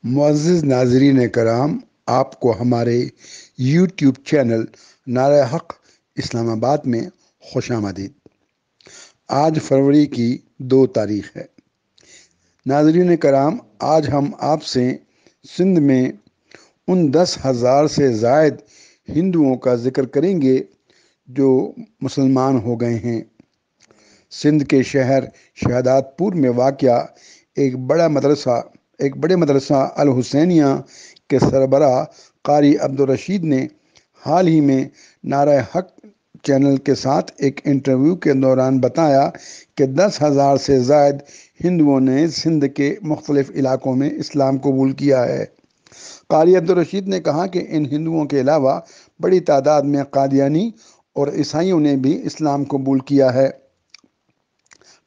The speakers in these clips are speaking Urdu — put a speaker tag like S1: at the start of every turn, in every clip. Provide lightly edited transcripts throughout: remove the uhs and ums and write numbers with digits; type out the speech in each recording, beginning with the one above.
S1: معزز ناظرین کرام، آپ کو ہمارے یوٹیوب چینل نعرہ حق اسلام آباد میں خوش آمدید۔ آج فروری کی 2 تاریخ ہے۔ ناظرین کرام، آج ہم آپ سے سندھ میں ان 10,000 سے زائد ہندوؤں کا ذکر کریں گے جو مسلمان ہو گئے ہیں۔ سندھ کے شہر شہادات پور میں واقع ایک بڑے مدرسہ الحسینیہ کے سربراہ قاری عبدالرشید نے حال ہی میں نعرہ حق چینل کے ساتھ ایک انٹرویو کے دوران بتایا کہ 10,000 سے زائد ہندوؤں نے سندھ کے مختلف علاقوں میں اسلام قبول کیا ہے۔ قاری عبدالرشید نے کہا کہ ان ہندوؤں کے علاوہ بڑی تعداد میں قادیانی اور عیسائیوں نے بھی اسلام قبول کیا ہے۔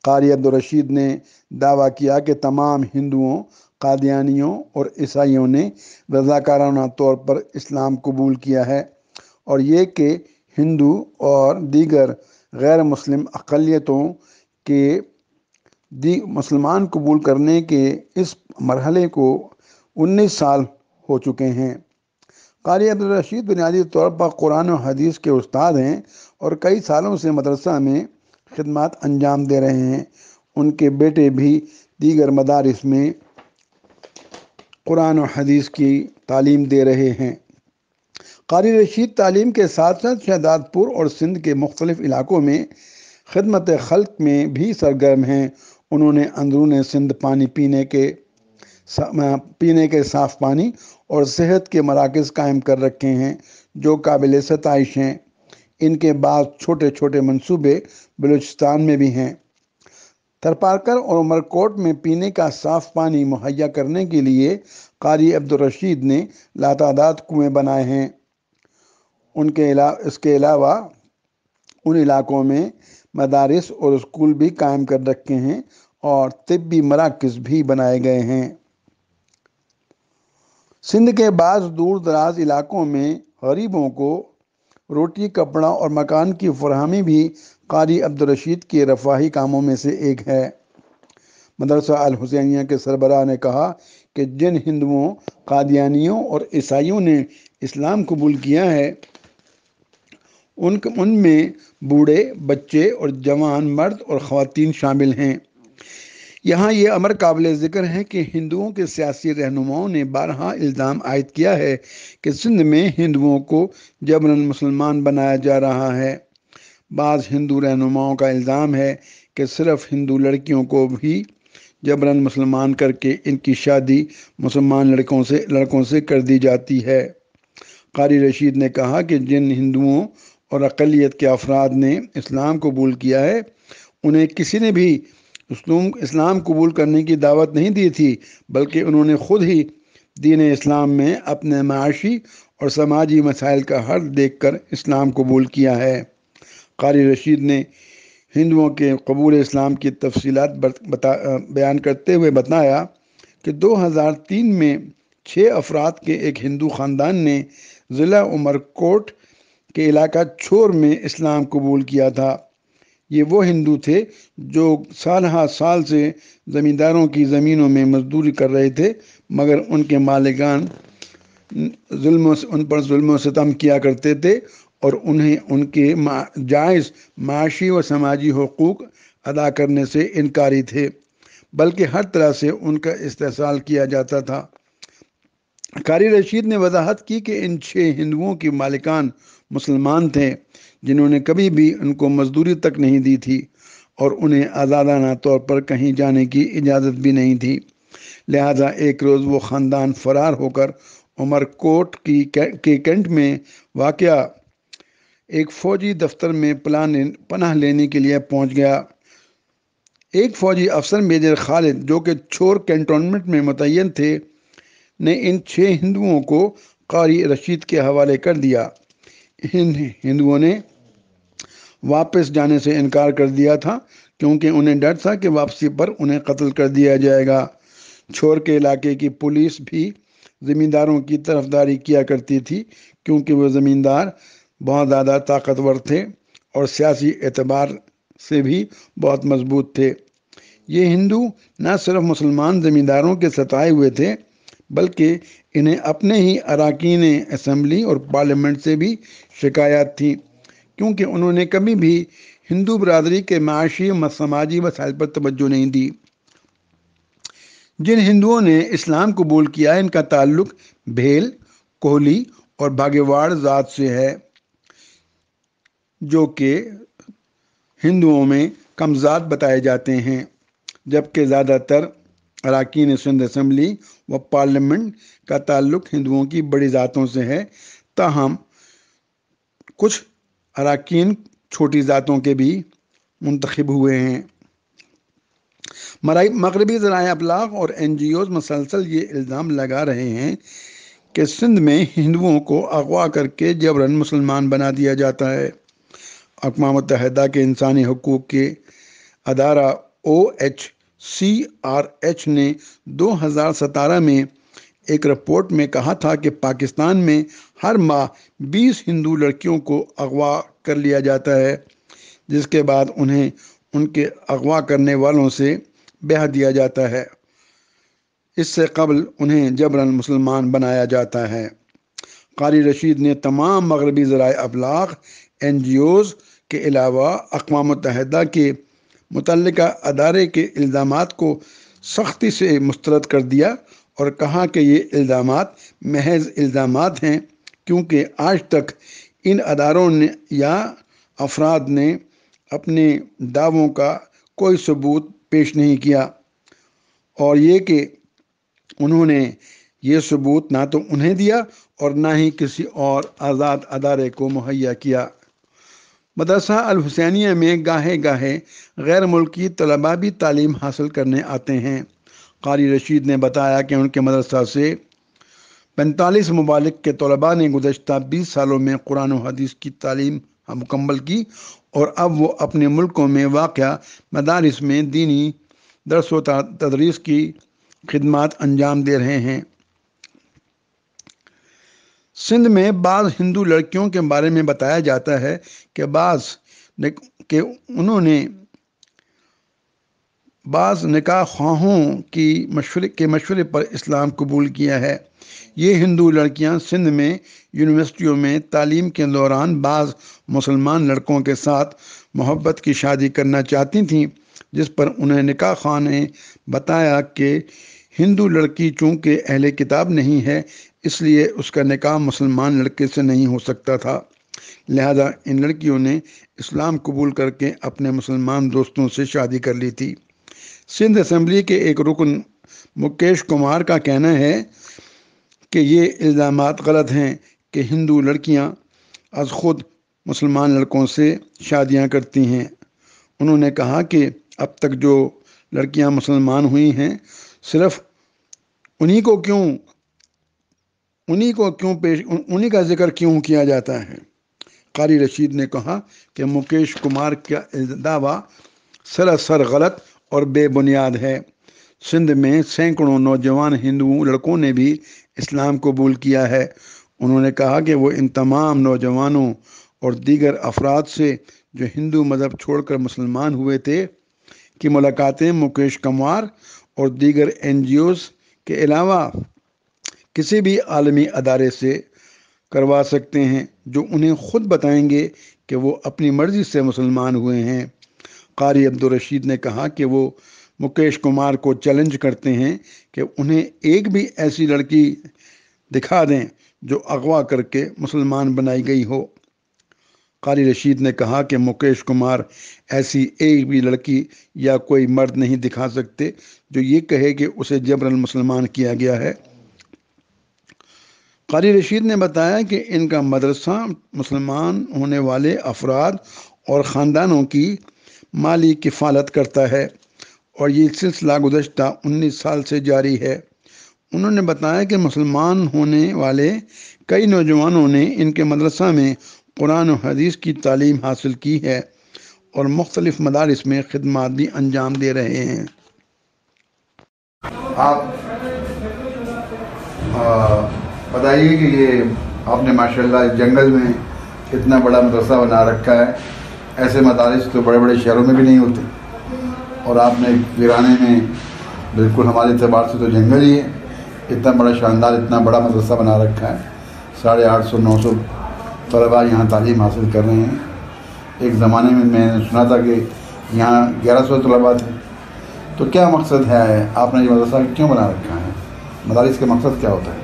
S1: قاری عبدالرشید نے دعویٰ کیا کہ تمام ہندوؤں، قادیانیوں اور عیسائیوں نے رضاکارانہ طور پر اسلام قبول کیا ہے، اور یہ کہ ہندو اور دیگر غیر مسلم اقلیتوں کے مسلمان قبول کرنے کے اس مرحلے کو 19 سال ہو چکے ہیں۔ قاری عبدالرشید بنیادی طور پر قرآن و حدیث کے استاد ہیں اور کئی سالوں سے مدرسہ میں خدمات انجام دے رہے ہیں۔ ان کے بیٹے بھی دیگر مدارس میں قرآن و حدیث کی تعلیم دے رہے ہیں۔ قاری رشید تعلیم کے ساتھ ساتھ شہادات پور اور سندھ کے مختلف علاقوں میں خدمت خلق میں بھی سرگرم ہیں۔ انہوں نے اندرون سندھ پینے کے صاف پانی اور صحت کے مراکز قائم کر رکھے ہیں جو قابل ستائش ہیں۔ ان کے بعض چھوٹے چھوٹے منصوبے بلوچستان میں بھی ہیں۔ تھرپارکر اور عمرکوٹ میں پینے کا صاف پانی مہیا کرنے کے لیے قاری عبدالرشید نے لاتعداد کنویں بنائے ہیں۔ اس کے علاوہ ان علاقوں میں مدارس اور اسکول بھی قائم کر رکھے ہیں اور طبی مراکز بھی بنائے گئے ہیں۔ سندھ کے بعض دور دراز علاقوں میں غریبوں کو روٹی، کپڑا اور مکان کی فراہمی بھی قاری عبدالرشید کے رفاہی کاموں میں سے ایک ہے۔ مدرسہ الحسینیہ کے سربراہ نے کہا کہ جن ہندوؤں، قادیانیوں اور عیسائیوں نے اسلام قبول کیا ہے ان میں بوڑھے، بچے اور جوان مرد اور خواتین شامل ہیں۔ یہاں یہ امر قابل ذکر ہے کہ ہندوؤں کے سیاسی رہنماؤں نے بارہا الزام عائد کیا ہے کہ سندھ میں ہندوؤں کو جبراً مسلمان بنایا جا رہا ہے۔ بعض ہندو رہنماؤں کا الزام ہے کہ صرف ہندو لڑکیوں کو بھی جبراً مسلمان کر کے ان کی شادی مسلمان لڑکوں سے کر دی جاتی ہے۔ قاری رشید نے کہا کہ جن ہندوؤں اور اقلیت کے افراد نے اسلام قبول کیا ہے انہیں کسی نے بھی اسلام قبول کرنے کی دعوت نہیں دی تھی، بلکہ انہوں نے خود ہی دین اسلام میں اپنے معاشی اور سماجی مسائل کا حل دیکھ کر اسلام قبول کیا ہے۔ قاری رشید نے ہندوؤں کے قبول اسلام کی تفصیلات بیان کرتے ہوئے بتایا کہ 2003 میں 6 افراد کے ایک ہندو خاندان نے ضلع عمرکوٹ کے علاقہ چھور میں اسلام قبول کیا تھا۔ یہ وہ ہندو تھے جو سال ہا سال سے زمینداروں کی زمینوں میں مزدوری کر رہے تھے، مگر ان کے مالکان ان پر ظلم و ستم کیا کرتے تھے اور انہیں ان کے جائز معاشی و سماجی حقوق ادا کرنے سے انکاری تھے، بلکہ ہر طرح سے ان کا استحصال کیا جاتا تھا۔ قاری رشید نے وضاحت کی کہ ان 6 ہندوؤں کے مالکان مسلمان تھے جنہوں نے کبھی بھی ان کو مزدوری تک نہیں دی تھی اور انہیں آزادانہ طور پر کہیں جانے کی اجازت بھی نہیں تھی۔ لہٰذا ایک روز وہ خاندان فرار ہو کر عمرکوٹ کے کینٹ میں واقع ایک فوجی دفتر میں پناہ لینے کے لیے پہنچ گیا۔ ایک فوجی افسر میجر خالد جو کہ چھور کینٹونمنٹ میں متعین تھے نے ان 6 ہندوؤں کو قاری رشید کے حوالے کر دیا۔ ان ہندوؤں نے واپس جانے سے انکار کر دیا تھا کیونکہ انہیں ڈر تھا کہ واپسی پر انہیں قتل کر دیا جائے گا۔ چھور کے علاقے کی پولیس بھی زمینداروں کی طرفداری کیا کرتی تھی کیونکہ وہ زمیندار بہت زیادہ طاقتور تھے اور سیاسی اعتبار سے بھی بہت مضبوط تھے۔ یہ ہندو نہ صرف مسلمان زمینداروں کے ستائے ہوئے تھے بلکہ انہیں اپنے ہی اراکین اسمبلی اور پارلیمنٹ سے بھی شکایات تھی، کیونکہ انہوں نے کبھی بھی ہندو برادری کے معاشی و سماجی مسائل پر توجہ نہیں دی۔ جن ہندوؤں نے اسلام قبول کیا، ان کا تعلق بھیل، کوہلی اور بھاگیواڑ ذات سے ہے، جو کہ ہندوؤں میں کم ذات بتائے جاتے ہیں، جبکہ زیادہ تر اراکین سندھ اسمبلی و پارلیمنٹ کا تعلق ہندوؤں کی بڑی ذاتوں سے ہے۔ تاہم کچھ اراکین چھوٹی ذاتوں کے بھی منتخب ہوئے ہیں۔ مغربی ذرائع ابلاغ اور NGOs مسلسل یہ الزام لگا رہے ہیں کہ سندھ میں ہندوؤں کو اغوا کر کے جبراً مسلمان بنا دیا جاتا ہے۔ اقوام متحدہ کے انسانی حقوق کے ادارہ OHCHR نے 2017 میں ایک رپورٹ میں کہا تھا کہ پاکستان میں ہر ماہ 20 ہندو لڑکیوں کو اغوا کر لیا جاتا ہے، جس کے بعد انہیں ان کے اغوا کرنے والوں سے بیاہ دیا جاتا ہے۔ اس سے قبل انہیں جبراً مسلمان بنایا جاتا ہے۔ قاری رشید نے تمام مغربی ذرائع ابلاغ، NGOs کے علاوہ اقوام متحدہ کے متعلقہ ادارے کے الزامات کو سختی سے مسترد کر دیا اور کہا کہ یہ الزامات محض الزامات ہیں، کیونکہ آج تک ان اداروں نے یا افراد نے اپنے دعووں کا کوئی ثبوت پیش نہیں کیا، اور یہ کہ انہوں نے یہ ثبوت نہ تو انہیں دیا اور نہ ہی کسی اور آزاد ادارے کو مہیا کیا۔ مدرسہ الحسینیہ میں گاہے گاہے غیر ملکی طلباء بھی تعلیم حاصل کرنے آتے ہیں۔ قاری رشید نے بتایا کہ ان کے مدرسہ سے 45 ممالک کے طلباء نے گزشتہ 20 سالوں میں قرآن و حدیث کی تعلیم مکمل کی، اور اب وہ اپنے ملکوں میں واقع مدارس میں دینی درس و تدریس کی خدمات انجام دے رہے ہیں۔ سندھ میں بعض ہندو لڑکیوں کے بارے میں بتایا جاتا ہے کہ بعض نکاح خواہوں کے مشورے پر اسلام قبول کیا ہے۔ یہ ہندو لڑکیاں سندھ میں یونیورسٹیوں میں تعلیم کے دوران بعض مسلمان لڑکوں کے ساتھ محبت کی شادی کرنا چاہتی تھیں، جس پر انہیں نکاح خواہ نے بتایا کہ ہندو لڑکی چونکہ اہل کتاب نہیں ہے، اس لیے اس کا نکاح مسلمان لڑکے سے نہیں ہو سکتا تھا، لہذا ان لڑکیوں نے اسلام قبول کر کے اپنے مسلمان دوستوں سے شادی کر لی تھی۔ سندھ اسمبلی کے ایک رکن مکیش کمار کا کہنا ہے کہ یہ الزامات غلط ہیں کہ ہندو لڑکیاں از خود مسلمان لڑکوں سے شادیاں کرتی ہیں۔ انہوں نے کہا کہ اب تک جو لڑکیاں مسلمان ہوئی ہیں، صرف انہی کا ذکر کیوں کیا جاتا ہے؟ قاری رشید نے کہا کہ مکیش کمار کا دعویٰ سراسر غلط اور بے بنیاد ہے۔ سندھ میں سینکڑوں نوجوان ہندو لڑکوں نے بھی اسلام قبول کیا ہے۔ انہوں نے کہا کہ وہ ان تمام نوجوانوں اور دیگر افراد سے جو ہندو مذہب چھوڑ کر مسلمان ہوئے تھے کی ملاقاتیں مکیش کمار اور دیگر NGOs کے علاوہ کسی بھی عالمی ادارے سے کروا سکتے ہیں، جو انہیں خود بتائیں گے کہ وہ اپنی مرضی سے مسلمان ہوئے ہیں۔ قاری عبدالرشید نے کہا کہ وہ مکیش کمار کو چیلنج کرتے ہیں کہ انہیں ایک بھی ایسی لڑکی دکھا دیں جو اغوا کر کے مسلمان بنائی گئی ہو۔ قاری رشید نے کہا کہ مکیش کمار ایسی ایک بھی لڑکی یا کوئی مرد نہیں دکھا سکتے جو یہ کہے کہ اسے جبراً مسلمان کیا گیا ہے۔ قاری رشید نے بتایا کہ ان کا مدرسہ مسلمان ہونے والے افراد اور خاندانوں کی مالی کفالت کرتا ہے، اور یہ سلسلہ گزشتہ 19 سال سے جاری ہے۔ انہوں نے بتایا کہ مسلمان ہونے والے کئی نوجوانوں نے ان کے مدرسہ میں قرآن و حدیث کی تعلیم حاصل کی ہے اور مختلف مدارس میں خدمات بھی انجام دے رہے ہیں۔
S2: آپ بتائیے کہ یہ آپ نے ماشاءاللہ جنگل میں اتنا بڑا مدرسہ بنا رکھا ہے، ایسے مدارس تو بڑے بڑے شہروں میں بھی نہیں ہوتے، اور آپ نے ویرانے میں، بالکل ہمارے اعتبار سے تو جنگل ہی ہے، اتنا بڑا شاندار اتنا بڑا مدرسہ بنا رکھا ہے، 850-900 طلباء یہاں تعلیم حاصل کر رہے ہیں۔ ایک زمانے میں نے سنا تھا کہ یہاں 1100 طلباء تھے۔ تو کیا مقصد ہے، آپ نے یہ مدرسہ کیوں بنا رکھا ہے؟ مدارس کا مقصد کیا ہوتا ہے؟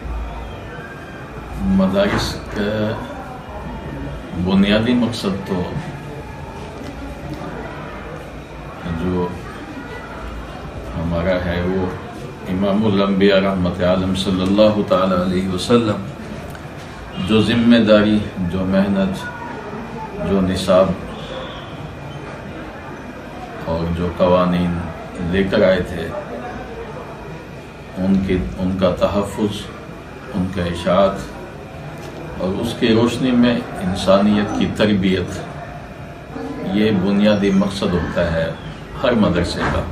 S3: مدارس کا بنیادی مقصد تو جو ہمارا ہے وہ امام الانبیاء رحمت عالم صلی اللہ تعالی علیہ وسلم جو ذمہ داری، جو محنت، جو نصاب اور جو قوانین لے کر آئے تھے، ان کا تحفظ، ان کا اشاعت اور اس کی روشنی میں انسانیت کی تربیت، یہ بنیادی مقصد ہوتا ہے ہر مدرسے کا۔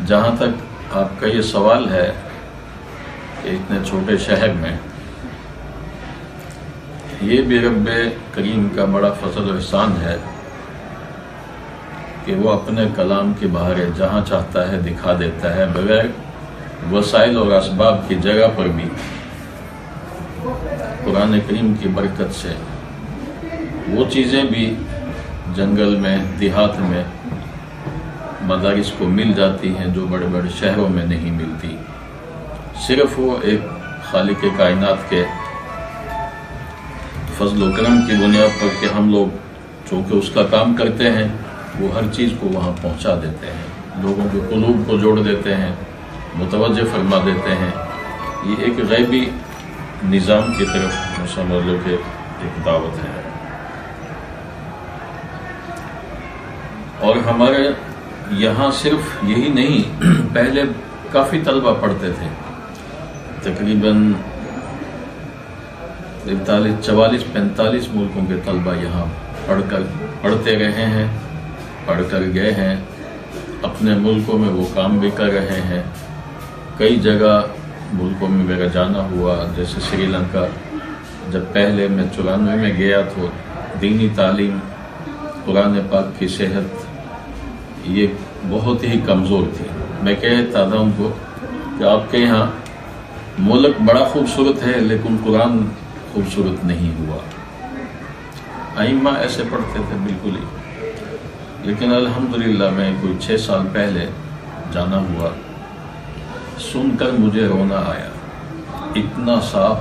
S3: جہاں تک آپ کا یہ سوال ہے کہ اتنے چھوٹے شہر میں، یہ بھی رب کریم کا بڑا فضل و احسان ہے کہ وہ اپنے کلام کے بہارے جہاں چاہتا ہے دکھا دیتا ہے، بغیر وسائل اور اسباب کی جگہ پر بھی قرآن کریم کی برکت سے وہ چیزیں بھی جنگل میں، دیہات میں مدارس کو مل جاتی ہیں جو بڑے بڑے شہروں میں نہیں ملتی۔ صرف وہ ایک خالق کائنات کے فضل و کرم کی بنیاد پر کہ ہم لوگ چونکہ اس کا کام کرتے ہیں، وہ ہر چیز کو وہاں پہنچا دیتے ہیں، لوگوں کے قلوب کو جوڑ دیتے ہیں، متوجہ فرما دیتے ہیں۔ یہ ایک غیبی نظام کی طرف سمجھ لو کہ ایک دعوت ہے۔ اور ہمارے یہاں صرف یہی نہیں، پہلے کافی طلبہ پڑھتے تھے، تقریباً 44-45 ملکوں کے طلبہ یہاں پڑھتے رہے ہیں، پڑھ کر گئے ہیں، اپنے ملکوں میں وہ کام بھی کر رہے ہیں۔ کئی جگہ ملکوں میں میرا جانا ہوا، جیسے سری لنکا، جب پہلے میں 94 میں گیا تو دینی تعلیم، قرآن پاک کی صحت یہ بہت ہی کمزور تھی۔ میں کہتا تھا ان کو کہ آپ کے یہاں ملک بڑا خوبصورت ہے لیکن قرآن خوبصورت نہیں ہوا۔ ائمہ ایسے پڑھتے تھے بالکل ہی، لیکن الحمدللہ میں کوئی 6 سال پہلے جانا ہوا، سن کر مجھے رونا آیا۔ اتنا صاف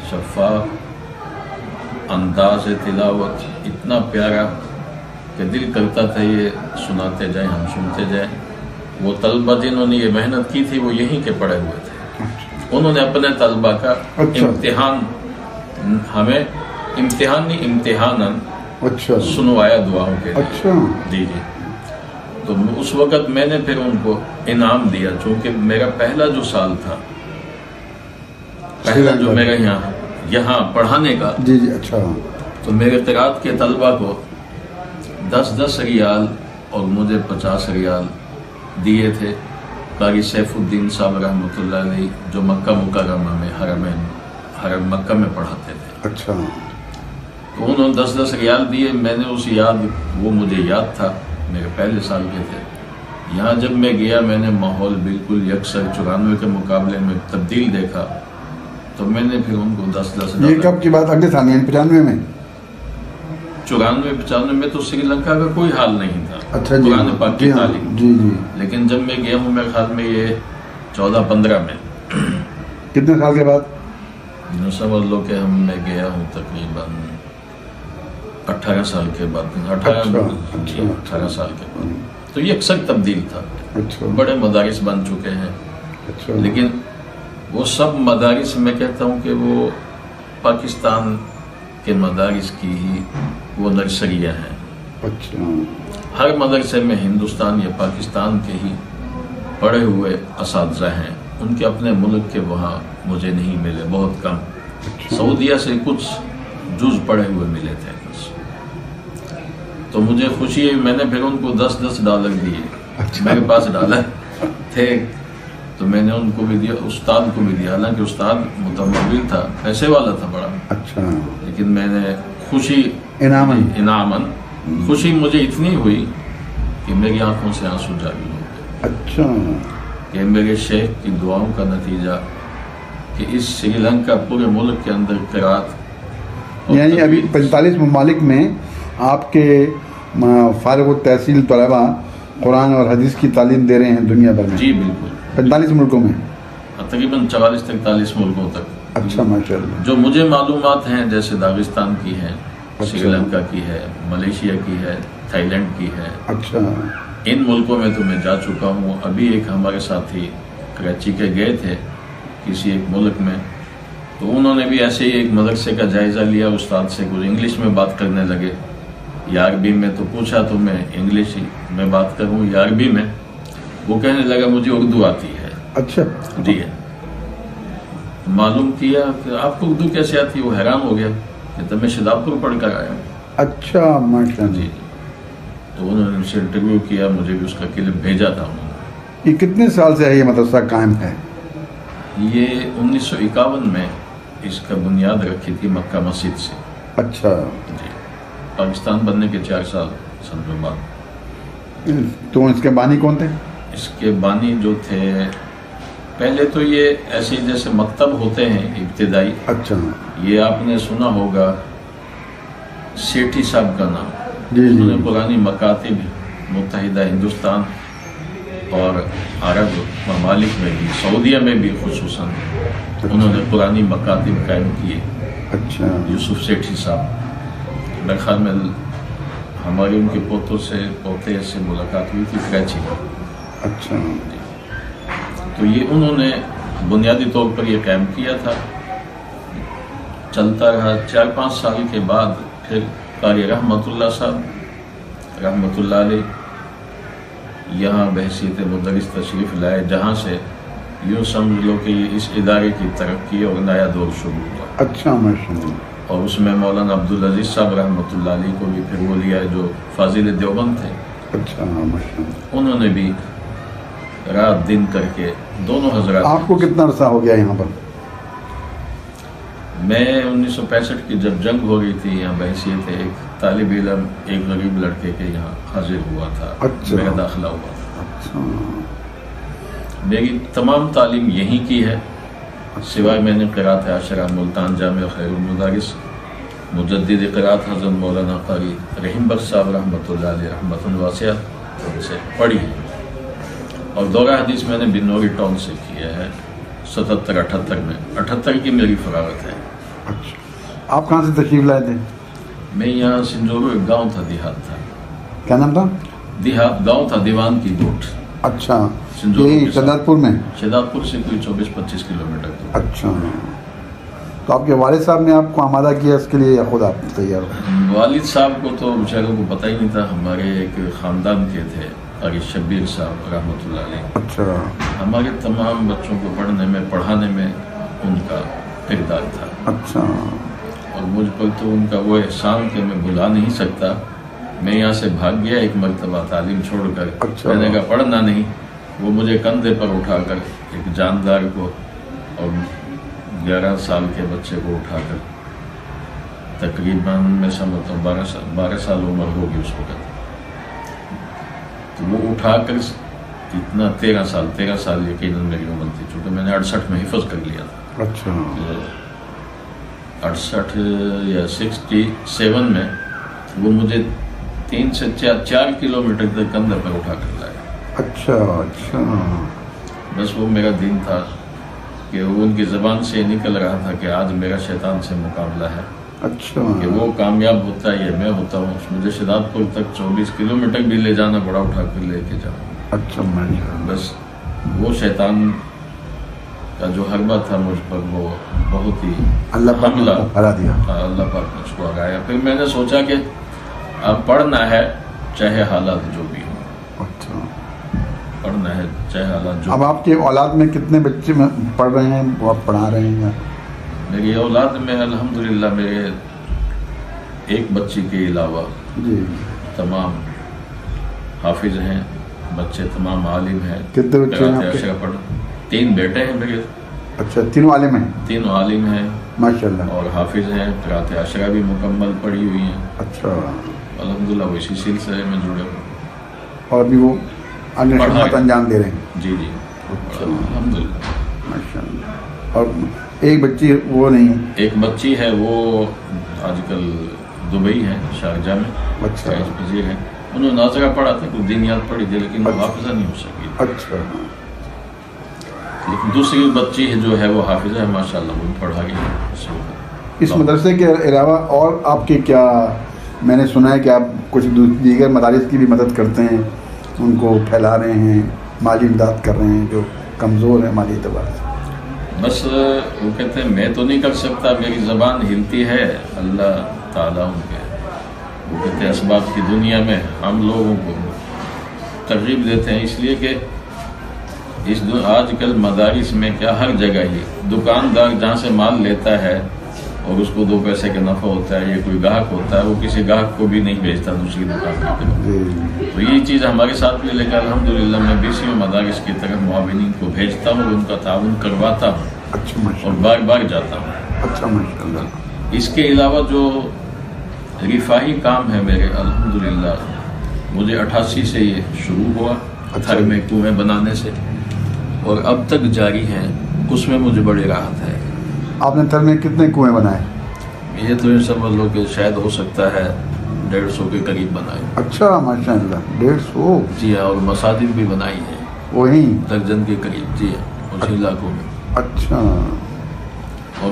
S3: شفاف انداز تلاوت، اتنا پیارا کہ دل کرتا تھا یہ سناتے جائیں، ہم سنتے جائیں۔ وہ طلبہ جنہوں نے یہ محنت کی تھی وہ یہیں کے پڑے ہوئے تھے، انہوں نے اپنے طلبہ کا امتحان، ہمیں امتحان نہیں امتحاناً سنوایا دعاؤں کے لیے۔ جی جی، تو اس وقت میں نے پھر ان کو انعام دیا، چونکہ میرا پہلا جو سال تھا، پہلا جو میرا یہاں پڑھانے کا،
S2: جی جی اچھا،
S3: تو میرے قرات کے طلبہ کو 10 ریال اور مجھے 50 ریال دیے تھے قاری سیف الدین صاحب رحمۃ اللہ علیہ، جو مکہ مکرمہ میں حرم مکہ میں پڑھاتے تھے۔
S2: اچھا،
S3: تو انہوں نے 10 ریال دیے، میں نے اس وہ مجھے یاد تھا، میرے پہلے سال کے تھے۔ یہاں جب میں گیا میں نے ماحول بالکل یکسر 94 کے مقابلے میں تبدیل دیکھا، تو میں نے پھر ان کو 10
S2: یہ کب کی بات؟ اگلے سال 95 میں؟
S3: 94-95 میں تو سری لنکا کا کوئی حال نہیں تھا،
S2: اچھا جی،
S3: قرآن پاک کی تعلیم۔
S2: جی جی،
S3: لیکن جب میں گیا ہوں میرے خیال میں یہ 14-15 میں۔
S2: کتنے سال کے بعد؟
S3: سمجھ لو کہ میں گیا ہوں تقریباً 18 سال کے بعد، 18 سال کے بعد۔ تو یہ اکثر تبدیل تھا، بڑے مدارس بن چکے ہیں، لیکن وہ سب مدارس میں کہتا ہوں کہ وہ پاکستان کے مدارس کی ہی وہ نرسریاں ہیں۔ ہر مدرسے میں ہندوستان یا پاکستان کے ہی پڑھے ہوئے اساتذہ ہیں، ان کے اپنے ملک کے وہاں مجھے نہیں ملے، بہت کم۔ سعودیہ سے کچھ جز پڑھے ہوئے ملے تھے بس۔ تو مجھے خوشی ہے، میں نے پھر ان کو $10 دیے، میرے پاس ڈالر تھے تو میں نے ان کو بھی دیا، استاد کو بھی دیا، حالانکہ استاد متمول تھا، پیسے والا تھا بڑا، اچھا، لیکن میں نے خوشی انعاماً خوشی مجھے اتنی ہوئی کہ میری آنکھوں سے آنسو جاری ہو گئے۔
S2: اچھا،
S3: کہ میرے شیخ کی دعاؤں کا نتیجہ کہ اس سری لنکا پورے ملک کے اندر قرات،
S2: یعنی ابھی 45 ممالک میں آپ کے فارغ التحصیل طلباء قرآن اور حدیث کی تعلیم دے رہے ہیں دنیا بھر میں؟
S3: جی بالکل،
S2: 45 ملکوں میں
S3: تقریباً 44-43 ملکوں تک۔
S2: اچھا ماشاء اللہ۔
S3: جو مجھے معلومات ہیں جیسے داغستان کی ہے، سری لنکا کی ہے، ملیشیا کی ہے، تھائی لینڈ کی ہے،
S2: اچھا
S3: ان ملکوں میں تو میں جا چکا ہوں۔ ابھی ایک ہمارے ساتھی کراچی کے گئے تھے کسی ایک ملک میں، تو انہوں نے بھی ایسے ہی ایک مدرسے کا جائزہ لیا، استاد سے کچھ انگلش میں بات کرنے لگے یا عربی میں، تو پوچھا تو میں انگلش میں بات کروں یا عربی میں؟ وہ کہنے لگا مجھے اردو آتی ہے۔
S2: اچھا
S3: جی معلوم کیا کہ آپ کو اردو کیسے آتی ہے؟ وہ حیران ہو گیا کہ میں شداب پور پڑھ کر آیا ہوں۔
S2: اچھا ماشاء اللہ۔
S3: جی تو انہوں نے مجھ سے انٹرویو کیا، مجھے بھی اس کا کلپ بھیجا تھا انہوں نے۔
S2: یہ کتنے سال سے ہے یہ مدرسہ قائم ہے؟
S3: یہ 1951 میں اس کا بنیاد رکھی تھی مکہ مسجد سے۔
S2: اچھا
S3: جی پاکستان بننے کے 4 سال سمجھو بعد۔
S2: تو اس کے بانی کون تھے؟
S3: اس کے بانی جو تھے، پہلے تو یہ ایسے جیسے مکتب ہوتے ہیں ابتدائی،
S2: اچھا
S3: یہ آپ نے سنا ہوگا سیٹھی صاحب کا نام،
S2: جی
S3: انہوں نے
S2: جی
S3: پرانی مکاتب متحدہ ہندوستان اور عرب ممالک میں بھی، سعودیہ میں بھی خصوصاً انہوں نے پرانی مکاتب قائم کیے۔
S2: اچھا
S3: یوسف سیٹھی صاحب، میرے خیال میں ہماری ان کے پوتے سے ملاقات ہوئی تھی کراچی میں۔
S2: اچھا
S3: تو یہ انہوں نے بنیادی طور پر یہ قائم کیا تھا، چلتا رہا 4-5 سال کے بعد پھر قاری رحمت اللہ صاحب رحمت اللہ علیہ یہاں بحیثیت مدرس تشریف لائے، جہاں سے یوں سمجھ لو کہ اس ادارے کی ترقی اور نیا دور شروع ہوا۔
S2: اچھا ماشاء اللہ۔
S3: اور اس میں مولانا عبدالعزیز صاحب رحمۃ اللہ علیہ کو بھی پھر وہ لیا جو فاضل دیوبند تھے،
S2: اچھا ماشاء اللہ۔
S3: انہوں نے بھی رات دن کر کے دونوں حضرات۔
S2: آپ کو کتنا عرصہ ہو گیا یہاں پر؟
S3: میں 1965 کی جب جنگ ہو گئی تھی یہاں بحیثیت ایک طالب علم، ایک غریب لڑکے کے یہاں حاضر ہوا تھا،
S2: اچھا
S3: میرا داخلہ ہوا تھا۔
S2: اچھا
S3: میری تمام تعلیم یہیں کی ہے، سوائے میں نے قرات عاشرہ ملتان جامع خیر المدارس مجدد قرات حضرت مولانا قاری رحیم بخش صاحب رحمۃ اللہ علیہ رحمۃ واسعہ ان سے پڑھی ہے، اور دورہ حدیث میں نے بنوری ٹاؤن سے کیا ہے 77-78 میں، 78 کی میری فراغت ہے۔
S2: اچھا آپ کہاں سے تشریف لائے تھے؟
S3: میں یہاں سنجورو ایک گاؤں تھا، دیہات تھا،
S2: کیا نام تھا؟
S3: دیہات گاؤں تھا، دیوان کی گوٹ،
S2: اچھا
S3: سنجورو
S2: یہی
S3: کے ساتھ۔
S2: شہزاد پور میں؟
S3: شہزاد پور سے کوئی 24-25 کلومیٹر دور۔
S2: اچھا تو آپ کے والد صاحب نے آپ کو آمادہ کیا اس کے لیے یا خود آپ تیار ہو؟
S3: والد صاحب کو تو بیچاروں کو پتہ ہی نہیں تھا، ہمارے ایک خاندان کے تھے قاری شبیر صاحب رحمۃ اللہ علیہ،
S2: اچھا
S3: ہمارے تمام بچوں کو پڑھنے میں پڑھانے میں ان کا کردار تھا،
S2: اچھا
S3: اور مجھ پر تو ان کا وہ احسان کہ میں بھلا نہیں سکتا۔ میں یہاں سے بھاگ گیا ایک مرتبہ تعلیم چھوڑ کر،
S2: اچھا۔
S3: میں نے کہا پڑھنا نہیں، وہ مجھے کندھے پر اٹھا کر ایک جاندار کو اور 11 سال کے بچے کو اٹھا کر، تقریباً میں سمجھتا ہوں 12 سال عمر ہوگی اس وقت، تو وہ اٹھا کر اتنا 13 سال یقیناً میری عمر تھی، چونکہ میں نے 68 میں حفظ کر لیا تھا،
S2: اچھا
S3: 68 یا 67 میں وہ مجھے 3 سے 4 کلومیٹر تک کندھے پر اٹھا کر لائے۔
S2: اچھا اچھا
S3: بس وہ میرا دن تھا کہ وہ ان کی زبان سے نکل رہا تھا کہ آج میرا شیطان سے مقابلہ ہے،
S2: اچھا
S3: کہ وہ کامیاب ہوتا ہے یا میں ہوتا ہوں۔ مجھے شہزاد پور تک 24 کلومیٹر بھی لے جانا پڑا، اٹھا کر لے کے جاؤں۔
S2: اچھا
S3: بس وہ شیطان کا جو حربہ تھا مجھ پر، وہ بہت ہی
S2: اللہ پاک نے
S3: حملہ
S2: ہرا دیا۔
S3: اللہ پاک نے اس کو ہرایا۔ پھر میں نے سوچا کہ اب پڑھنا ہے چاہے حالات جو بھی ہوں،
S2: اچھا
S3: پڑھنا ہے چاہے حالات جو۔
S2: اب آپ کے اولاد میں کتنے بچے پڑھ رہے ہیں، وہ آپ پڑھا رہے ہیں؟
S3: میری اولاد میں الحمدللہ میرے ایک بچی کے علاوہ
S2: جی
S3: تمام حافظ ہیں، بچے تمام عالم ہیں۔
S2: کتنے بچے ہیں آپ کے؟
S3: عاشرہ پڑھ 3 بیٹے ہیں میرے،
S2: اچھا تینوں عالم ہیں؟
S3: 3 عالم ہیں
S2: ماشاء اللہ۔
S3: اور حافظ ہیں، قرات عاشرہ بھی مکمل پڑھی ہوئی ہیں،
S2: اچھا
S3: الحمدللہ وہ اسی سلسلے میں جڑے ہوئے۔
S2: اور بھی وہ انیہ
S3: پڑھا
S2: خدمت
S3: ہے۔
S2: انجام دے رہے ہیں؟
S3: جی جی الحمدللہ.
S2: ماشاء اللہ. اور ایک بچی وہ نہیں ہے؟
S3: ایک بچی ہے، وہ آج کل دبئی ہے، شارجہ میں.
S2: اچھا.
S3: پذیر ہے. انہوں نے ناظرہ پڑھا تھا، کچھ دینیات پڑھی تھی، لیکن وہ حافظہ نہیں ہو سکی.
S2: اچھا.
S3: لیکن دوسری بچی ہے جو ہے وہ حافظہ ہے ماشاءاللہ، وہ پڑھا گئی.
S2: اس مدرسے کے علاوہ اور آپ کے کیا، میں نے سنا ہے کہ آپ کچھ دیگر مدارس کی بھی مدد کرتے ہیں، ان کو پھیلا رہے ہیں، مالی امداد کر رہے ہیں جو کمزور ہیں مالی اعتبار سے.
S3: بس وہ کہتے ہیں میں تو نہیں کر سکتا، میری زبان ہلتی ہے، اللہ تعالیٰ ان کے وہ کہتے ہیں اسباب کی دنیا میں ہم لوگوں کو ترغیب دیتے ہیں. اس لیے کہ آج کل مدارس میں کیا ہر جگہ ہی دکاندار جہاں سے مال لیتا ہے اور اس کو 2 پیسے کا نفع ہوتا ہے، یا کوئی گاہک ہوتا ہے وہ کسی گاہک کو بھی نہیں بھیجتا دوسری دکان پر. تو یہ چیز ہمارے ساتھ بھی، لیکن الحمدللہ میں BCO مدارس کی طرف معاونین کو بھیجتا ہوں اور ان کا تعاون کرواتا ہوں.
S2: اچھا.
S3: اور بار بار جاتا ہوں.
S2: اچھا ماشاء اللہ.
S3: اس کے علاوہ جو رفاہی کام ہے میرے، الحمدللہ مجھے 88 سے یہ شروع ہوا، تھر میں کنویں بنانے سے، اور اب تک جاری ہیں. اس میں مجھے بڑی راحت ہے.
S2: آپ نے تھر میں کتنے کنویں بنائے؟
S3: یہ تو یہ سمجھ لو کہ شاید ہو سکتا ہے 150 کے قریب بنائے.
S2: اچھا ماشاء اللہ. 150؟
S3: جی ہاں. اور مساجد بھی بنائی ہیں
S2: وہی
S3: درجن کے قریب. جی ہاں. اسی علاقوں میں.
S2: اچھا.
S3: اور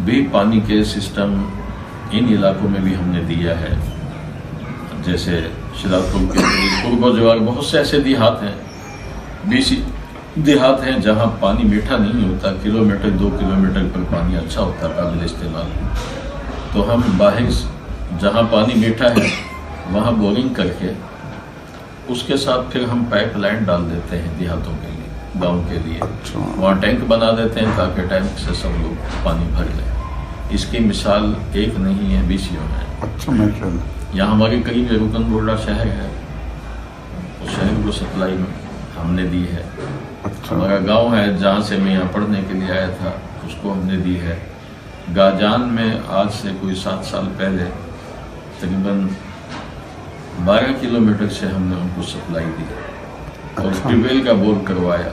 S3: بھی پانی کے سسٹم ان علاقوں میں بھی ہم نے دیا ہے، جیسے شدادپور کے قرب و جوار بہت سے ایسے دیہات ہیں، BC دیہات ہیں جہاں پانی میٹھا نہیں ہوتا، 1-2 کلومیٹر پر پانی اچھا ہوتا ہے قابل استعمال. تو ہم باہر جہاں پانی میٹھا ہے وہاں بورنگ کر کے اس کے ساتھ پھر ہم پائپ لائن ڈال دیتے ہیں دیہاتوں کے لیے، گاؤں کے لیے. وہاں ٹینک بنا دیتے ہیں تاکہ ٹینک سے سب لوگ پانی بھر لیں. اس کی مثال ایک نہیں ہے، BCO میں.
S2: اچھا ماشاء اللہ.
S3: یہاں ہمارے قریب رکن بوڑھا شہر ہے، اس شہر کو سپلائی ہم نے دی ہے.
S2: اچھا.
S3: ہمارا گاؤں ہے جہاں سے میں یہاں پڑھنے کے لیے آیا تھا، اس کو ہم نے دی ہے. گاجان میں آج سے کوئی 7 سال پہلے تقریباً 12 کلومیٹر سے ہم نے ان کو سپلائی دی اور ٹیوب ویل کا بور کروایا.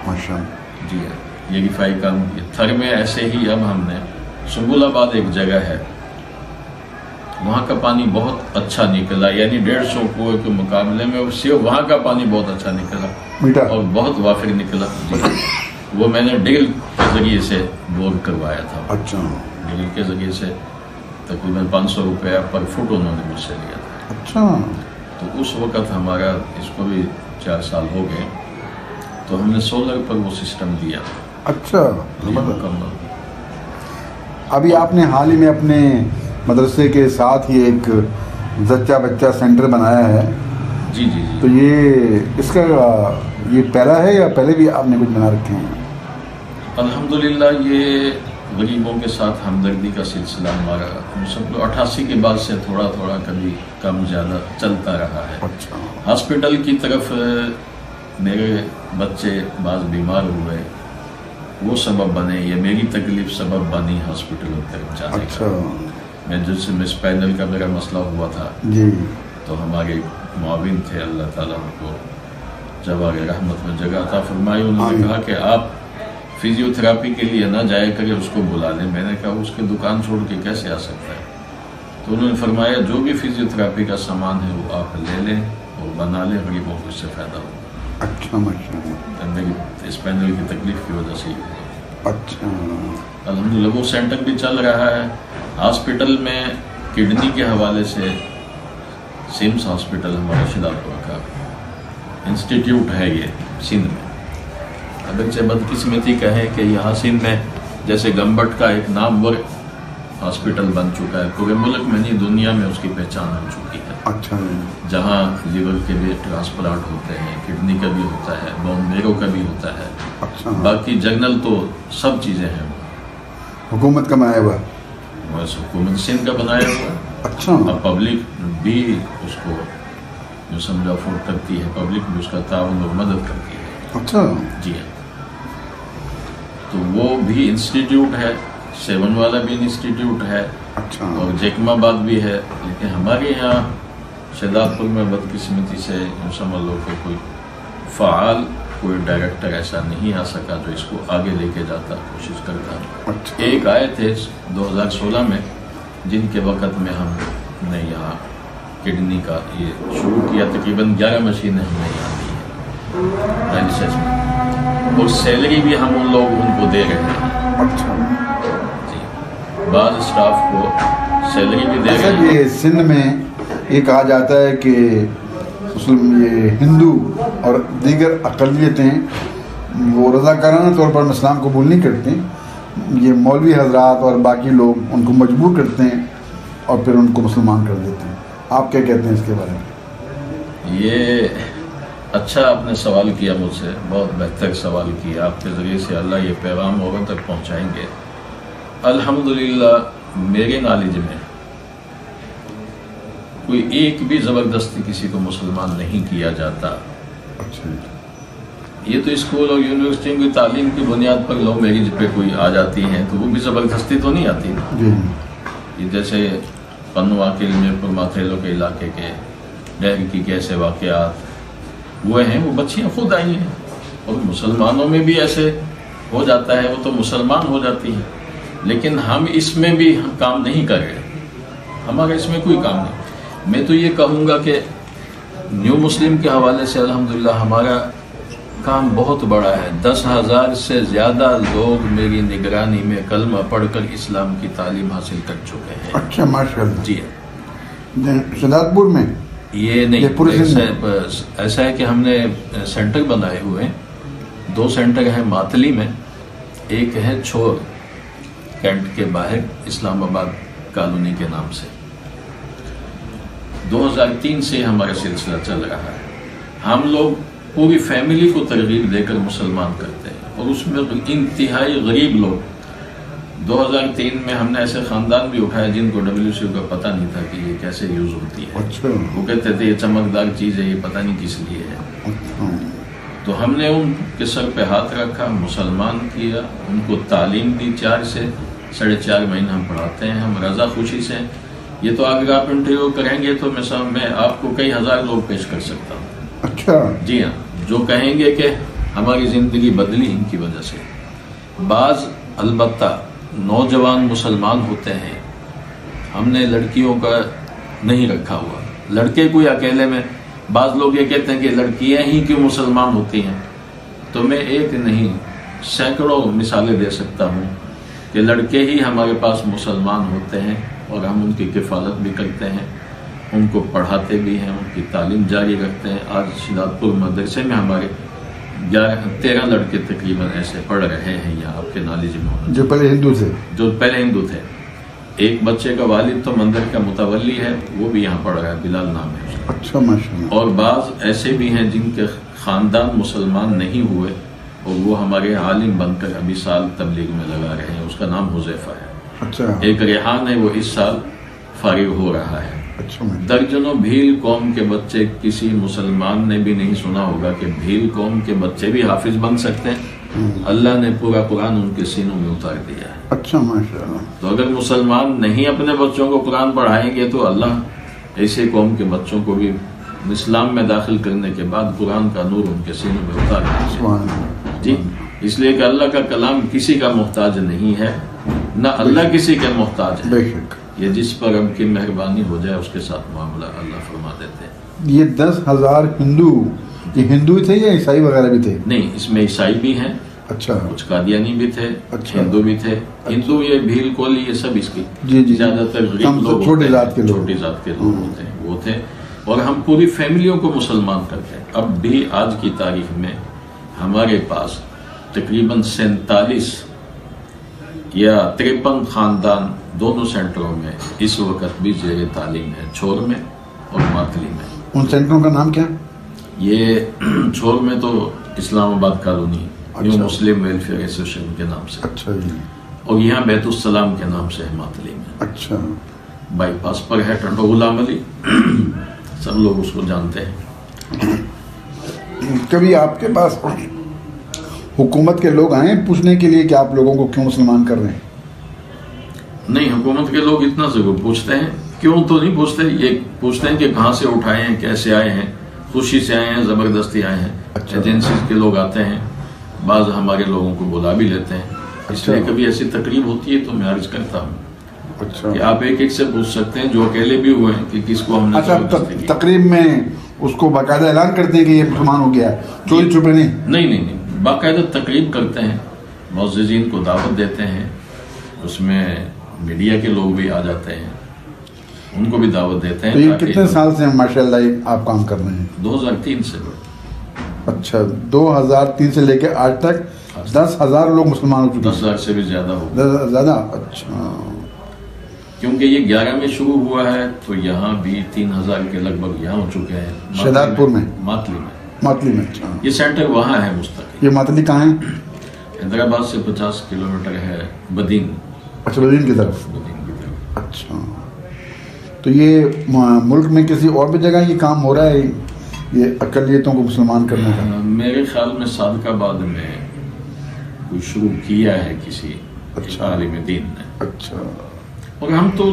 S2: ماشاء اللہ.
S3: جی ہاں. یہ رفائی کام کیا. تھر میں ایسے ہی اب ہم نے سنبل آباد ایک جگہ ہے، وہاں کا پانی بہت اچھا نکلا، یعنی 150 کنویں کے مقابلے میں وہاں کا پانی بہت اچھا نکلا اور بہت وافر نکلا. وہ میں نے ڈیل کے ذریعے سے بور کروایا تھا.
S2: اچھا.
S3: ڈیل کے ذریعے سے تقریباً 500 روپیہ پر فٹ انہوں نے مجھ سے لیا تھا.
S2: اچھا.
S3: تو اس وقت ہمارا اس کو بھی 4 سال ہو گئے، تو ہم نے سولر پر وہ سسٹم دیا.
S2: اچھا.
S3: مکمل.
S2: ابھی آپ نے حال ہی میں اپنے مدرسے کے ساتھ ہی ایک زچہ بچہ سینٹر بنایا ہے.
S3: جی جی جی.
S2: تو یہ اس کا یہ پہلا ہے یا پہلے بھی آپ نے کچھ بنا رکھے ہیں؟
S3: الحمدللہ یہ غریبوں کے ساتھ ہمدردی کا سلسلہ ہمارا ہم سب کو 88 کے بعد سے تھوڑا تھوڑا کبھی کم زیادہ چلتا رہا ہے.
S2: اچھا.
S3: ہاسپٹل کی طرف میرے بچے بعض بیمار ہوئے، وہ سبب بنے، یا میری تکلیف سبب بنی ہاسپٹل تک جانے کا. میں جس میں اسپائنل کا میرا مسئلہ ہوا تھا
S2: جی،
S3: تو ہمارے معاون تھے، اللہ تعالیٰ ان کو جوار رحمت میں جگہ عطا فرمائی. انہوں نے کہا کہ آپ فزیو تھراپی کے لیے نہ جائے کرے، اس کو بلا لیں. میں نے کہا اس کی دکان چھوڑ کے کیسے آ سکتا ہے؟ تو انہوں نے فرمایا جو بھی فزیو تھراپی کا سامان ہے وہ آپ لے لیں اور بنا لیں، غریبوں کو اس سے فائدہ ہوگا.
S2: اچھا ماشاءاللہ.
S3: میری اسپائنل کی تکلیف کی وجہ سے.
S2: اچھا.
S3: الحمدللہ وہ سینٹر بھی چل رہا ہے. ہاسپٹل میں کڈنی کے حوالے سے سمس ہاسپٹل ہمارا شدادپور کا انسٹیٹیوٹ ہے یہ سندھ میں. اگرچہ بدقسمتی کہیں کہ یہاں سندھ میں جیسے گمبٹ کا ایک نامور ہاسپٹل بن چکا ہے، پورے ملک میں نہیں دنیا میں اس کی پہچان ہو چکی ہے.
S2: اچھا.
S3: جہاں لیور کے بھی ٹرانسپلانٹ ہوتے ہیں، کڈنی کا بھی ہوتا ہے، بون میرو کا بھی ہوتا ہے.
S2: اچھا.
S3: باقی جنرل تو سب چیزیں ہیں.
S2: حکومت کا بنایا ہوا؟
S3: بس حکومت سندھ کا بنایا ہوا.
S2: اچھا.
S3: اب پبلک بھی اس کو جو سمجھا افورڈ کرتی ہے، پبلک بھی اس کا تعاون اور مدد کرتی ہے.
S2: اچھا.
S3: جی ہاں. تو وہ بھی انسٹیٹیوٹ ہے، 7 والا بھی انسٹیٹیوٹ ہے.
S2: اچھا.
S3: اور جیکم آباد بھی ہے. لیکن ہمارے یہاں شہزادپور میں بدقسمتی سے سمجھ لو کہ کوئی فعال کوئی ڈائریکٹر ایسا نہیں آ سکا جو اس کو آگے لے کے جاتا، کوشش کرتا.
S2: اچھا.
S3: ایک آئے تھے 2016 میں جن کے وقت میں ہم نے یہاں کڈنی کا یہ شروع کیا. تقریباً 11 مشینیں ہم نے یہاں دی ہیں ڈائلسس میں، اور سیلری بھی ہم ان کو دے رہے ہیں.
S2: اچھا
S3: جی، بعض اسٹاف کو سیلری بھی دے رہے ہیں.
S2: یہ سندھ میں یہ کہا جاتا ہے کہ یہ ہندو اور دیگر اقلیتیں وہ رضاکارانہ طور پر اسلام قبول نہیں کرتے. یہ مولوی حضرات اور باقی لوگ ان کو مجبور کرتے ہیں اور پھر ان کو مسلمان کر دیتے ہیں. آپ کیا کہتے ہیں اس کے بارے میں؟
S3: یہ اچھا آپ نے سوال کیا مجھ سے، بہت بہتر سوال کیا. آپ کے ذریعے سے اللہ یہ پیغام لوگوں تک پہنچائیں گے. الحمدللہ میرے نالج میں کوئی ایک بھی زبردستی کسی کو مسلمان نہیں کیا جاتا.
S2: اچھا.
S3: یہ تو اسکول اور یونیورسٹی کی تعلیم کی بنیاد پر لو میرج پہ کوئی آ جاتی ہیں تو وہ بھی زبردستی تو نہیں آتی نا. یہ جیسے پنوا کے میرپور ماتھیلو کے علاقے کے ڈہر کی کیسے واقعات ہوئے ہیں، وہ بچیاں خود آئی ہیں. اور مسلمانوں میں بھی ایسے ہو جاتا ہے، وہ تو مسلمان ہو جاتی ہیں. لیکن ہم اس میں بھی کام نہیں کر رہے، ہمارا اس میں کوئی کام نہیں. میں تو یہ کہوں گا کہ نیو مسلم کے حوالے سے الحمدللہ ہمارا کام بہت بڑا ہے. 10,000 سے زیادہ لوگ میری نگرانی میں کلمہ پڑھ کر اسلام کی تعلیم حاصل کر چکے ہیں.
S2: اچھا ماشاء اللہ.
S3: جی
S2: شہزاد پور میں
S3: یہ نہیں، ایسا ہے کہ ہم نے سینٹر بنائے ہوئے ہیں. 2 سینٹر ہیں ماتلی میں، ایک ہے چھور کینٹ کے باہر اسلام آباد کالونی کے نام سے. 2003 سے ہمارا سلسلہ چل رہا ہے. ہم لوگ پوری فیملی کو ترغیب دے کر مسلمان کرتے ہیں، اور اس میں انتہائی غریب لوگ. 2003 میں ہم نے ایسے خاندان بھی اٹھائے جن کو WCO کا پتہ نہیں تھا کہ یہ کیسے یوز ہوتی ہے.
S2: اچھا.
S3: وہ کہتے تھے یہ چمکدار چیز ہے، یہ پتہ نہیں کس لیے ہے. تو ہم نے ان کے سر پہ ہاتھ رکھا، مسلمان کیا، ان کو تعلیم دی. 4 سے 4.5 مہینے ہم پڑھاتے ہیں، ہم رضا خوشی سے. یہ تو اگر آپ انٹرویو کریں گے تو میں آپ کو کئی ہزار لوگ پیش کر سکتا ہوں.
S2: اچھا.
S3: جی ہاں، جو کہیں گے کہ ہماری زندگی بدلی ان کی وجہ سے. بعض البتہ نوجوان مسلمان ہوتے ہیں، ہم نے لڑکیوں کا نہیں رکھا ہوا. لڑکے کوئی اکیلے میں، بعض لوگ یہ کہتے ہیں کہ لڑکیاں ہی کیوں مسلمان ہوتی ہیں. تو میں ایک نہیں سینکڑوں مثالیں دے سکتا ہوں کہ لڑکے ہی ہمارے پاس مسلمان ہوتے ہیں اور ہم ان کی کفالت بھی کرتے ہیں، ان کو پڑھاتے بھی ہیں، ان کی تعلیم جاری رکھتے ہیں. آج شہزاد پور مدرسے میں ہمارے 13 لڑکے تقریباً ایسے پڑھ رہے ہیں یہاں آپ کے نالج میں،
S2: جو پہلے ہندو تھے. ایک بچے کا والد تو مندر کا متولی ہے، وہ بھی یہاں پڑھ رہا ہے، بلال نام ہے. اچھا ماشاء اللہ.
S3: اور بعض ایسے بھی ہیں جن کے خاندان مسلمان نہیں ہوئے اور وہ ہمارے عالم بن کر ابھی سال تبلیغ میں لگا رہے ہیں. اس کا نام حذیفہ ہے.
S2: اچھا.
S3: ایک ریحان ہے، وہ اس سال فارغ ہو رہا ہے.
S2: اچھا.
S3: درجنوں بھیل قوم کے بچے، کسی مسلمان نے بھی نہیں سنا ہوگا کہ بھیل قوم کے بچے بھی حافظ بن سکتے ہیں. اللہ نے پورا قرآن ان کے سینوں میں اتار دیا ہے.
S2: اچھا ماشاء اللہ.
S3: تو اگر مسلمان نہیں اپنے بچوں کو قرآن پڑھائیں گے تو اللہ ایسے قوم کے بچوں کو بھی اسلام میں داخل کرنے کے بعد قرآن کا نور ان کے سینوں میں اتار دیا ہے. جی، اس لیے کہ اللہ کا کلام کسی کا محتاج نہیں ہے، نہ اللہ کسی کے محتاج ہے.
S2: بے شک.
S3: یہ جس پر رب کی مہربانی ہو جائے اس کے ساتھ معاملہ اللہ فرما دیتے ہیں.
S2: یہ 10,000 ہندو، یہ ہندو تھے یا عیسائی وغیرہ بھی تھے؟
S3: نہیں، اس میں عیسائی بھی ہیں.
S2: اچھا.
S3: کچھ قادیانی بھی تھے.
S2: اچھا.
S3: ہندو بھی تھے. ہندو یہ بھیل کولی یہ سب اس کی
S2: جی
S3: زیادہ تر غریب لوگ،
S2: چھوٹی ذات کے
S3: لوگ ہوتے ہیں، وہ تھے. اور ہم پوری فیملیوں کو مسلمان کرتے ہیں. اب بھی آج کی تاریخ میں ہمارے پاس تقریباً 47 یا 53 خاندان دونوں سینٹروں میں اس وقت بھی زیر تعلیم ہے، چھور میں اور ماتلی میں.
S2: ان سینٹروں کا نام کیا؟
S3: یہ چھور میں تو اسلام آباد کالونی نیو مسلم ویلفیئر ایسوسیشن کے نام سے.
S2: اچھا جی. اور
S3: یہاں بیت السلام کے نام سے ہے ماتلی میں.
S2: اچھا.
S3: بائی پاس پر ہے ٹنڈو غلام علی، سب لوگ اس کو جانتے ہیں.
S2: کبھی آپ کے پاس حکومت کے لوگ آئے پوچھنے کے لیے کہ آپ لوگوں کو کیوں مسلمان کر رہے ہیں؟
S3: نہیں، حکومت کے لوگ اتنا ضرور پوچھتے ہیں. کیوں تو نہیں پوچھتے، یہ پوچھتے ہیں کہ کہاں سے اٹھائے ہیں، کیسے آئے ہیں. خوشی سے آئے ہیں, زبردستی آئے ہیں. ایجنسیز کے لوگ آتے ہیں, بعض ہمارے لوگوں کو بلا بھی لیتے ہیں. اس لیے کبھی ایسی تقریب ہوتی ہے تو میں عرض کرتا ہوں کہ آپ ایک ایک سے پوچھ سکتے ہیں جو اکیلے بھی ہوئے ہیں کہ کس کو ہم نے
S2: تقریب میں اس کو باقاعدہ اعلان کرتے ہیں کہ یہ مسلمان ہو گیا ہے, چوری چھپے نہیں؟
S3: نہیں, باقاعدہ تقریب کرتے ہیں, معززین کو دعوت دیتے ہیں, اس میں میڈیا کے لوگ بھی آ جاتے ہیں, ان کو بھی دعوت دیتے ہیں.
S2: تو یہ کتنے سال سے ماشاء اللہ آپ کام کر رہے ہیں؟
S3: 2003 سے.
S2: اچھا, 2003 سے لے کے آج تک 10,000 لوگ مسلمان ہو چکے ہیں؟
S3: 10,000 سے بھی زیادہ ہو.
S2: زیادہ؟ اچھا.
S3: کیونکہ یہ 11 میں شروع ہوا ہے تو یہاں بھی 3,000 کے لگ بھگ یہاں ہو چکے ہیں.
S2: شہداد پور میں؟
S3: ماتلی میں.
S2: اچھا,
S3: یہ سینٹر وہاں ہے مستقل.
S2: یہ ماتلی کہاں ہے؟
S3: حیدرآباد سے 50 کلومیٹر ہے, بدین.
S2: اچھا, بدین کی طرف. اچھا, تو یہ ملک میں کسی اور بھی جگہ یہ کام ہو رہا ہے, یہ اقلیتوں کو مسلمان کرنے کا؟
S3: میرے خیال میں صادق آباد میں کوئی شروع کیا ہے کسی عالم دین نے.
S2: اچھا.
S3: اور ہم تو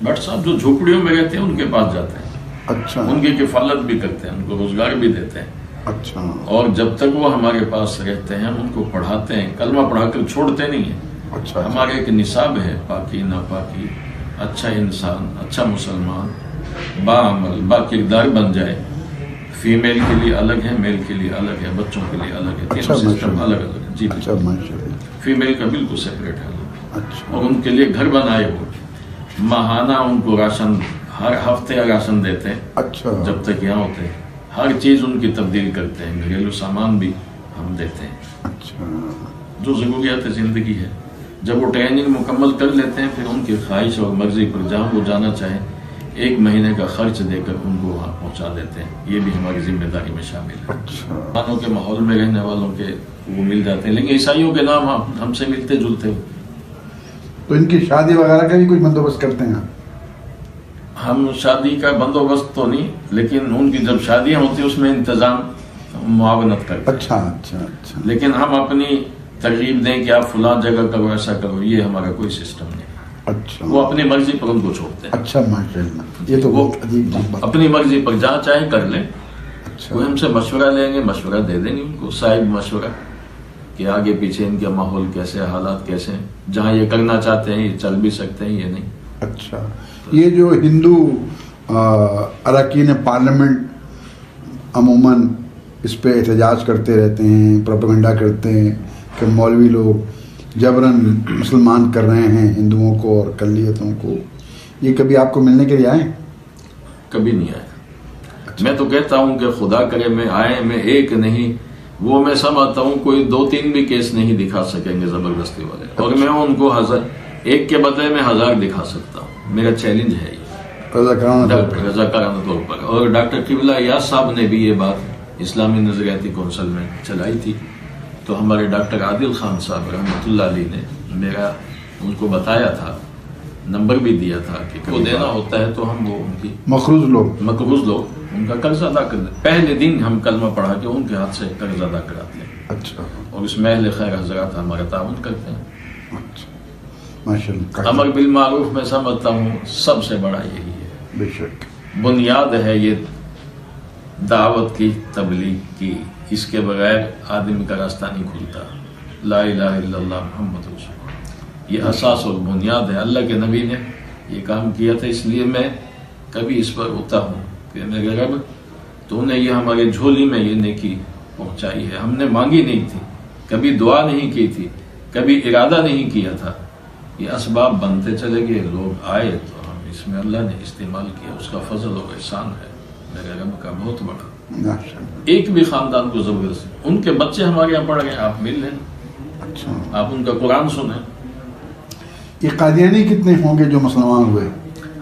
S3: بٹ صاحب جو جھوپڑیوں میں رہتے ہیں ان کے پاس جاتے ہیں.
S2: اچھا.
S3: ان کی کفالت بھی کرتے ہیں, ان کو روزگار بھی دیتے ہیں.
S2: اچھا. اور
S3: جب تک وہ ہمارے پاس رہتے ہیں ہم ان کو پڑھاتے ہیں, کلمہ پڑھا کر چھوڑتے نہیں ہیں.
S2: اچھا.
S3: ہمارے ایک نصاب ہے, پاکی ناپاکی, اچھا انسان, اچھا مسلمان, با عمل, با کردار بن جائے. فیمیل کے لیے الگ ہے, میل کے لیے الگ ہے, بچوں کے لیے الگ ہے, تینوں سسٹم الگ الگ ہے. جی, فیمیل کا بالکل سیپریٹ ہے.
S2: اچھا. اور
S3: ان کے لیے گھر بنائے ہو, ماہانہ ان کو راشن, ہر ہفتے راشن دیتے ہیں.
S2: اچھا.
S3: جب تک یہاں ہوتے ہیں ہر چیز ان کی تبدیل کرتے ہیں, گھریلو سامان بھی ہم دیتے ہیں.
S2: اچھا. جو
S3: ضروریات زندگی ہے, جب وہ ٹریننگ مکمل کر لیتے ہیں پھر ان کی خواہش اور مرضی پر جہاں وہ جانا چاہیں 1 مہینے کا خرچ دے کر ان کو وہاں پہنچا دیتے ہیں. یہ بھی ہماری ذمہ داری میں شامل ہے. مسلمانوں کے ماحول میں رہنے والوں کے وہ مل جاتے ہیں, لیکن عیسائیوں کے نام ہم سے ملتے جلتے ہو.
S2: تو ان کی شادی وغیرہ کا بھی کوئی بندوبست کرتے ہیں؟
S3: ہم شادی کا بندوبست تو نہیں, لیکن ان کی جب شادیاں ہوتی ہیں اس میں انتظام معاونت کرتے ہیں.
S2: اچھا اچھا اچھا.
S3: لیکن ہم اپنی ترغیب دیں کہ آپ فلاں جگہ کرو, ایسا کرو, یہ ہمارا کوئی سسٹم نہیں.
S2: اچھا.
S3: وہ اپنی مرضی پر ان کو چھوڑتے ہیں.
S2: اچھا ماشاء اللہ, یہ تو بہت عجیب بات.
S3: اپنی مرضی پر جہاں چاہیں کر لیں.
S2: اچھا.
S3: وہ ہم سے مشورہ لیں گے, مشورہ دے دیں گے ان کو, صاحب مشورہ کہ آگے پیچھے ان کا ماحول کیسے, حالات کیسے ہیں, جہاں یہ کرنا چاہتے ہیں یہ چل بھی سکتے ہیں, یہ نہیں.
S2: اچھا. یہ جو ہندو اراکین پارلیمنٹ عموماً اس پہ احتجاج کرتے رہتے ہیں, پروپیگنڈا کرتے ہیں کہ مولوی لوگ جبراً مسلمان کر رہے ہیں ہندوؤں کو اور اقلیتوں کو, یہ کبھی آپ کو ملنے کے لیے آئے؟
S3: کبھی نہیں آئے. میں تو کہتا ہوں کہ خدا کرے میں آئے, میں ایک نہیں, وہ میں سمجھتا ہوں کوئی 2-3 بھی کیس نہیں دکھا سکیں گے زبردستی والے, اور میں ان کو 1 کے بدلے میں 1000 دکھا سکتا ہوں. میرا چیلنج ہے یہ رضاکارانہ طور پر. اور ڈاکٹر قبلہ ایاز صاحب نے بھی یہ بات اسلامی نظریاتی کونسل میں چلائی تھی, تو ہمارے ڈاکٹر عادل خان صاحب رحمۃ اللہ علیہ نے میرا ان کو بتایا تھا, نمبر بھی دیا تھا کہ وہ دینا ہوتا ہے تو ہم وہ ان کی
S2: مقروض لوگ
S3: ان کا قرض ادا کر دیں. پہلے دن ہم کلمہ پڑھا کے ان کے ہاتھ سے قرض ادا کراتے ہیں.
S2: اچھا. اور
S3: اس میں اہل خیر حضرات ہمارا تعاون کرتے ہیں.
S2: اچھا ماشاءاللہ.
S3: امر بالمعروف میں سمجھتا ہوں سب سے بڑا یہی ہے,
S2: بے شک
S3: بنیاد ہے یہ دعوت کی, تبلیغ کی. اس کے بغیر آدمی کا راستہ نہیں کھلتا. لا الہ الا اللہ محمد رسول اللہ, یہ اساس اور بنیاد ہے. اللہ کے نبی نے یہ کام کیا تھا, اس لیے میں کبھی اس پر ہوتا ہوں کہ میرے رب تو نے یہ ہمارے جھولی میں یہ نیکی پہنچائی ہے. ہم نے مانگی نہیں تھی, کبھی دعا نہیں کی تھی, کبھی ارادہ نہیں کیا تھا, یہ اسباب بنتے چلے گئے, لوگ آئے تو ہم اس میں اللہ نے استعمال کیا. اس کا فضل اور احسان ہے میرے رب کا بہت بڑا. ایک بھی خاندان کو زبردست, ان کے بچے ہمارے یہاں پڑھ گئے, آپ مل لیں.
S2: اچھا.
S3: آپ ان کا قرآن سنیں.
S2: یہ قادیانی کتنے ہوں گے جو مسلمان ہوئے؟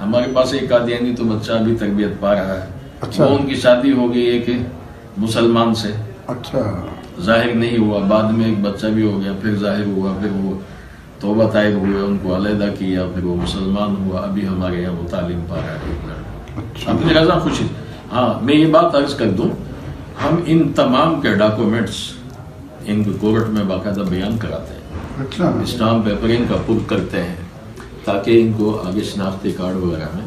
S3: ہمارے پاس ایک قادیانی تو بچہ ابھی تربیت پا رہا ہے.
S2: اچھا.
S3: وہ ان کی شادی ہو گئی ایک مسلمان سے.
S2: اچھا.
S3: ظاہر نہیں ہوا, بعد میں ایک بچہ بھی ہو گیا, پھر ظاہر ہوا, پھر وہ توبہ طائب ہوئے, ان کو علیحدہ کیا, پھر وہ مسلمان ہوا. ابھی ہمارے یہاں وہ تعلیم پا رہا ہے ایک لڑکا.
S2: اچھا.
S3: اپنی رضا خوشی. ہاں میں یہ بات عرض کر دوں, ہم ان تمام کے ڈاکومنٹس ان کو کورٹ میں باقاعدہ بیان کراتے ہیں.
S2: اچھا.
S3: اسٹامپ پیپر ان کا پل کرتے ہیں تاکہ ان کو آگے شناختی کارڈ وغیرہ میں